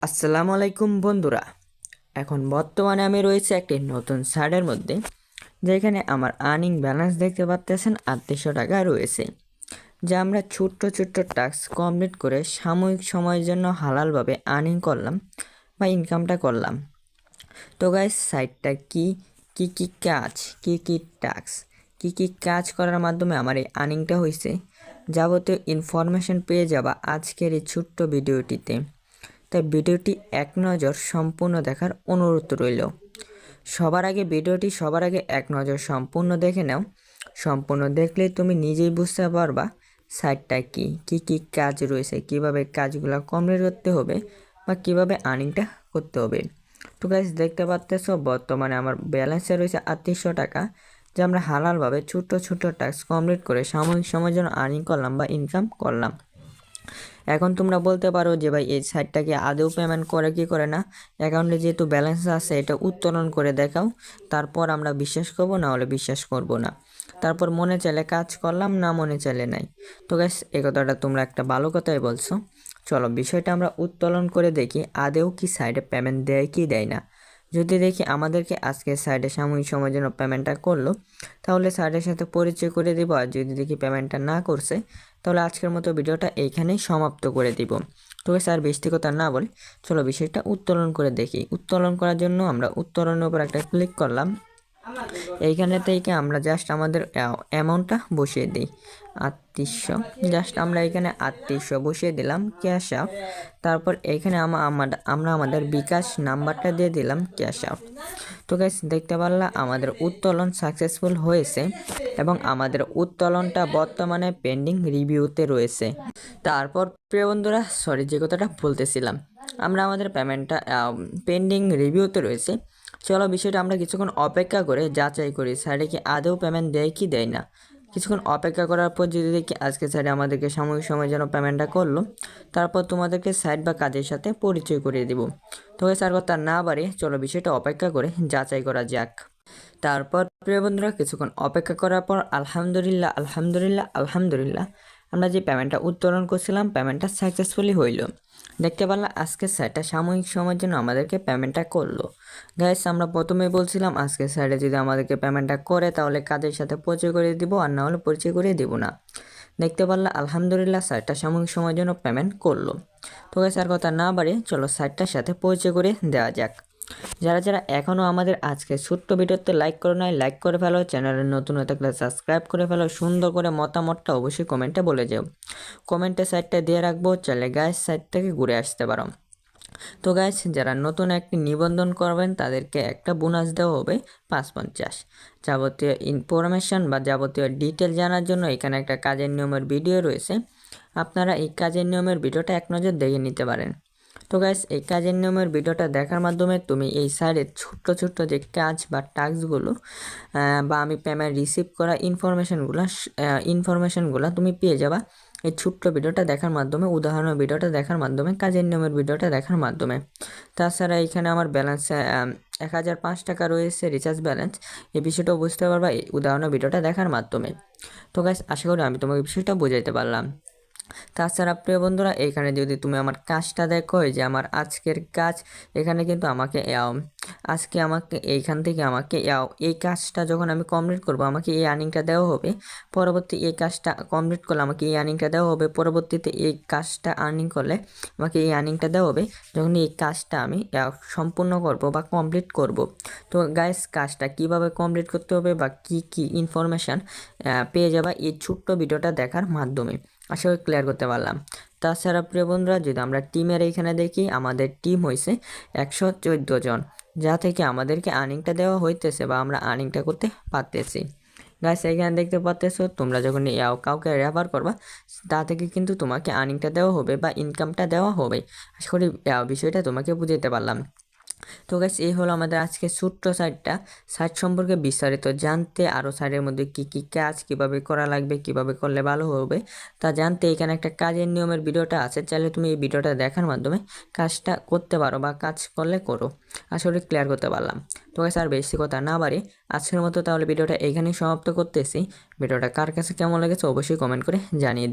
আসসালামু আলাইকুম বন্ধুরা। এখন বর্তমানে আমি রয়েছে একটি নতুন সাইটের মধ্যে, যেখানে আমার আর্নিং ব্যালেন্স দেখতে পাচ্ছেন 3800 টাকা রয়েছে, যা আমরা ছোট্ট ছোট্ট টাস্ক কমপ্লিট করে সাময়িক সময়ের জন্য হালালভাবে আর্নিং করলাম বা ইনকামটা করলাম। তো গাইস, সাইটটা কি কি কাজ, কি টাস্ক, কি কাজ করার মাধ্যমে আমার এই আর্নিংটা হয়েছে, যাবতীয় ইনফরমেশন পেয়ে যাবা আজকের এই ছোট্ট ভিডিওটিতে। তাই ভিডিওটি এক নজর সম্পূর্ণ দেখার অনুরোধ রইল। সবার আগে এক নজর সম্পূর্ণ দেখে নাও। সম্পূর্ণ দেখলে তুমি নিজেই বুঝতে পারবা সাইটটা কি কাজ রয়েছে, কিভাবে কাজগুলো কমপ্লিট করতে হবে বা কিভাবে আর্নিংটা করতে হবে। তো গাইস, দেখতে পাচ্তেছো বর্তমানে আমার ব্যালেন্সে রয়েছে 3800 টাকা, যা আমরা হালালভাবে ছোট্ট ছোট্ট টাস্ক কমপ্লিট করে সাময়িক সময়ের জন্য আর্নিং করলাম বা ইনকাম করলাম। এখন তোমরা বলতে পারো যে ভাই, এই সাইটটাকে আদৌ পেমেন্ট করে কি করে না, অ্যাকাউন্টে যেহেতু ব্যালেন্স আছে এটা উত্তোলন করে দেখাও, তারপর আমরা বিশ্বাস করব, না হলে বিশ্বাস করব না। তারপর মনে চাইলে কাজ করলাম, না মনে চাইলে নাই। তো গাইস, এই কথাটা তোমরা একটা ভালো কথাই বলছো। চলো বিষয়টা আমরা উত্তোলন করে দেখি আদৌ কি সাইটে পেমেন্ট দেয় কি দেয় না। যদি দেখি আমাদেরকে আজকে সাইটে সাময়িক সময়ের জন্য পেমেন্টটা করলো, তাহলে সাইটের সাথে পরিচয় করে দিব। আর যদি দেখি পেমেন্টটা না করছে, তাহলে আজকের মতো ভিডিওটা এইখানেই সমাপ্ত করে দিব। তো স্যার, বেশি কথা না বলে চলো বিষয়টা উত্তোলন করে দেখি। উত্তোলন করার জন্য আমরা উত্তোলনের উপর একটা ক্লিক করলাম। এইখানে থেকে আমরা জাস্ট আমাদের অ্যামাউন্টটা বসিয়ে দিই 3800। জাস্ট আমরা এখানে 3800 বসিয়ে দিলাম ক্যাশ আউট। তারপর এখানে আমরা আমাদের বিকাশ নাম্বারটা দিয়ে দিলাম ক্যাশ আউট। তো গাইস, দেখতে পারলা আমাদের উত্তোলন সাকসেসফুল হয়েছে এবং আমাদের উত্তোলনটা বর্তমানে পেন্ডিং রিভিউতে রয়েছে। তারপর প্রিয় বন্ধুরা, যে কথাটা বলতেছিলাম, আমরা আমাদের পেমেন্টটা পেন্ডিং রিভিউতে রয়েছে। চলো বিষয়টা আমরা কিছুক্ষণ অপেক্ষা করে যাচাই করি সাইডে কি আদৌ পেমেন্ট দেয় কি দেয় না। কিছুক্ষণ অপেক্ষা করার পর যদি দেখি আজকে সাইডে আমাদেরকে সাময়িক সময় যেন পেমেন্টটা করলো, তারপর তোমাদেরকে সাইট বা কাজের সাথে পরিচয় করিয়ে দিব। তো স্যার, কথা না বাড়িয়ে চলো বিষয়টা অপেক্ষা করে যাচাই করা যাক। তারপর প্রিয় বন্ধুরা, কিছুক্ষণ অপেক্ষা করার পর আলহামদুলিল্লাহ আমরা যে পেমেন্টটা উত্তোলন করছিলাম পেমেন্টটা সাকসেসফুলি হইল। দেখতে পারলাম আজকে সাইটটা সাময়িক সময়ের জন্য আমাদেরকে পেমেন্টটা করলো। গাইস, আমরা প্রথমেই বলছিলাম আজকে সাইটে যদি আমাদেরকে পেমেন্টটা করে তাহলে কাজের সাথে পরিচয় করে দিব, আর না হলে পরিচয় করে দিব না। দেখতে পারলাম আলহামদুলিল্লাহ সাইটটা সাময়িক সময়ের জন্য পেমেন্ট করলো। তো গাইস, আর কথা না বাড়িয়ে চলো সাইটটার সাথে পরিচয় করে দেওয়া যাক। যারা এখনও আমাদের আজকে ছোট্ট ভিডিওতে লাইক করে নাই, লাইক করে ফেলো। চ্যানেলে নতুন হয়ে থাকলে সাবস্ক্রাইব করে ফেলো। সুন্দর করে মতামতটা অবশ্যই কমেন্টে বলে যাও। কমেন্টে সাইটটা দিয়ে রাখবো, চাইলে গাইস সাইট থেকে ঘুরে আসতে পারো। তো গাইস, যারা নতুন একটি নিবন্ধন করবেন তাদেরকে একটা বোনাস দেওয়া হবে 550। যাবতীয় ইনফরমেশন বা যাবতীয় ডিটেল জানার জন্য এখানে একটা কাজের নিয়মের ভিডিও রয়েছে। আপনারা এই কাজের নিয়মের ভিডিওটা এক নজর দেখে নিতে পারেন। তো গাইস, এই কাজের নিয়মের ভিডিওটা দেখার মাধ্যমে তুমি এই সাইডের ছোট্ট যে কাজ বা টাস্কগুলো বা আমি পেমেন্ট রিসিভ করা ইনফরমেশনগুলো তুমি পেয়ে যাবা এই ছোট্ট ভিডিওটা দেখার মাধ্যমে, উদাহরণের ভিডিওটা দেখার মাধ্যমে, কাজের নিয়মের ভিডিওটা দেখার মাধ্যমে। তাছাড়া এখানে আমার ব্যালেন্স 1005 টাকা রয়েছে রিচার্জ ব্যালেন্স। এই বিষয়টাও বুঝতে পারবা এই উদাহরণের ভিডিওটা দেখার মাধ্যমে। তো গাইস, আশা করি আমি তোমাকে বিষয়টা বুঝাইতে পারলাম। তাছাড়া প্রিয় বন্ধুরা, এখানে যদি তুমি আমার কাজটা দেখো, এই যে আমার আজকের কাজ, এখানে কিন্তু আমাকে এইখান থেকে আমাকে এই কাজটা যখন আমি কমপ্লিট করব আমাকে এই আর্নিংটা দেওয়া হবে। পরবর্তী এই কাজটা কমপ্লিট করলে আমাকে এই আর্নিংটা দেওয়া হবে। পরবর্তীতে এই কাজটা আর্নিং করলে আমাকে এই আর্নিংটা দেওয়া হবে যখন এই কাজটা আমি সম্পূর্ণ করব বা কমপ্লিট করব। তো গাইস, কাজটা কিভাবে কমপ্লিট করতে হবে বা কি ইনফরমেশান পেয়ে যাবা এই ছোট্ট ভিডিওটা দেখার মাধ্যমে। আশা করি ক্লিয়ার করতে পারলাম। তাছাড়া প্রিয় বন্ধুরা, যদি আমরা টিমের এইখানে দেখি, আমাদের টিম হয়েছে 114 জন, যা থেকে আমাদেরকে আর্নিংটা দেওয়া হইতেছে বা আমরা আর্নিংটা করতে পারতেছি। গাইস, এখানে দেখতে পাচ্তেছো তোমরা যখন কাউকে রেফার করবা তা থেকে কিন্তু তোমাকে আর্নিংটা দেওয়া হবে বা ইনকামটা দেওয়া হবে। আশা করি বিষয়টা তোমাকে বুঝাইতে পারলাম। তো গাইস, এই হলো আমাদের আজকে ছোট্ট সাইট সম্পর্কে বিস্তারিত জানতে, আরও সাইটের মধ্যে কি কাজ কিভাবে করা লাগবে, কিভাবে করলে ভালো হবে তা জানতে এখানে একটা কাজের নিয়মের ভিডিওটা আছে। চাইলে তুমি এই ভিডিওটা দেখার মাধ্যমে কাজটা করতে পারো বা কাজ করলে করো। আসলে ক্লিয়ার করতে পারলাম। তো গাইস, আর বেশি কথা না বাড়ি আজকের মতো তাহলে ভিডিওটা এখানেই সমাপ্ত করতেছি। ভিডিওটা কার কাছে কেমন লেগেছে অবশ্যই কমেন্ট করে জানিয়ে দিই।